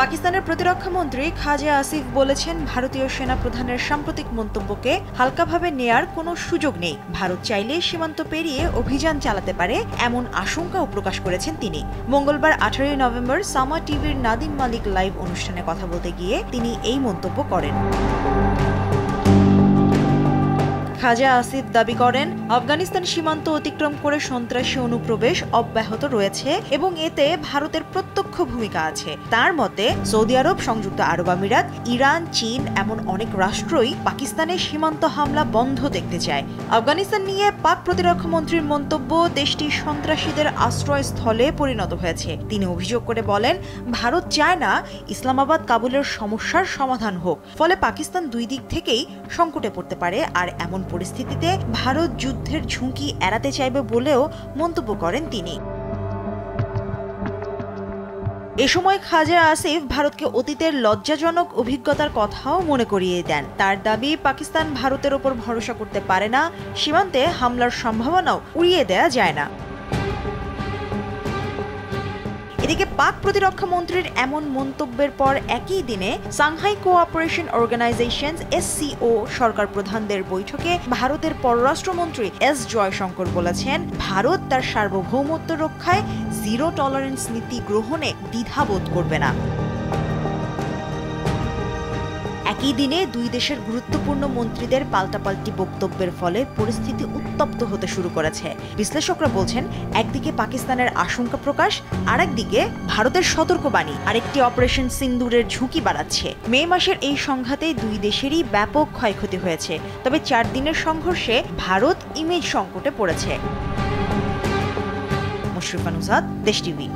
পাকিস্তানের প্রতিরক্ষা মন্ত্রী খাজা আসিফ বলেছেন, ভারতীয় সেনা প্রধানের সাম্প্রতিক মন্তব্যকে হালকাভাবে নেয়ার কোনো সুযোগ নেই। ভারত চাইলে সীমান্ত পেরিয়ে অভিযান চালাতে পারে এমন আশঙ্কাও প্রকাশ করেছেন তিনি। মঙ্গলবার 18 নভেম্বর সামা টিভির নাদিম মালিক লাইভ অনুষ্ঠানে কথা বলতে গিয়ে তিনি এই মন্তব্য করেন। খাজা আসিফ দাবি করেন, আফগানিস্তান সীমান্ত অতিক্রম করে সন্ত্রাসী অনুপ্রবেশ অব্যাহত রয়েছে এবং এতে ভারতের প্রত্যক্ষ ভূমিকা আছে। তার মতে, সৌদি আরব, সংযুক্ত আরব আমিরাত, ইরান, চীন এমন অনেক রাষ্ট্রই পাকিস্তানের সীমান্ত হামলা বন্ধ দেখতে চায়। আফগানিস্তান নিয়ে পাক প্রতিরক্ষা মন্ত্রীর মন্তব্য দেশটি সন্ত্রাসীদের আশ্রয়স্থলে পরিণত হয়েছে। তিনি অভিযোগ করে বলেন, ভারত চায় না ইসলামাবাদ কাবুলের সমস্যার সমাধান হোক, ফলে পাকিস্তান দুই দিক থেকেই সংকটে পড়তে পারে। আর এমন পরিস্থিতিতে ভারত যুদ্ধের ঝুঁকি এড়াতে চাইবে বলেও মন্তব্য করেন তিনি। এ সময় খাজা আসিফ ভারতকে অতীতের লজ্জাজনক অভিজ্ঞতার কথাও মনে করিয়ে দেন। তার দাবি, পাকিস্তান ভারতের ওপর ভরসা করতে পারে না, সীমান্তে হামলার সম্ভাবনাও উড়িয়ে দেয়া যায় না। এদিকে পাক প্রতিরক্ষা মন্ত্রীর এমন মন্তব্যের পর একই দিনে সাংহাই কোঅপারেশন অর্গানাইজেশন SCO সরকার প্রধানদের বৈঠকে ভারতের পররাষ্ট্রমন্ত্রী S জয়শঙ্কর বলেছেন, ভারত তার সার্বভৌমত্ব রক্ষায় জিরো টলারেন্স নীতি গ্রহণে দ্বিধাবোধ করবে না। একই দিনে দুই দেশের গুরুত্বপূর্ণ মন্ত্রীদের পাল্টাপাল্টি বক্তব্যের ফলে পরিস্থিতি উত্তপ্ত হতে শুরু করেছে। বিশ্লেষকরা বলছেন, একদিকে পাকিস্তানের আশঙ্কা প্রকাশ, আরেকদিকে ভারতের সতর্কবাণী আরেকটি অপারেশন সিন্দুরের ঝুঁকি বাড়াচ্ছে। মে মাসের এই সংঘাতে দুই দেশেরই ব্যাপক ক্ষয়ক্ষতি হয়েছে। তবে 4 দিনের সংঘর্ষে ভারত ইমেজ সংকটে পড়েছে। মুশরিফা নুসরাত, দেশ টিভি।